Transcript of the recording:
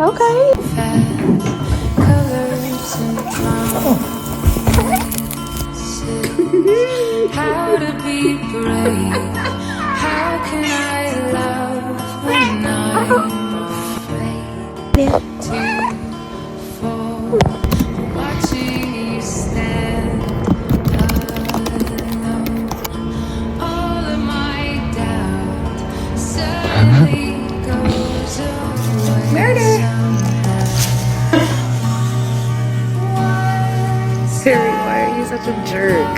Okay. How to be brave? How can I love when I'm afraid to fall? Watching you stand alone. All of my doubt suddenly goes away. Murder. Harry, why are you such a jerk?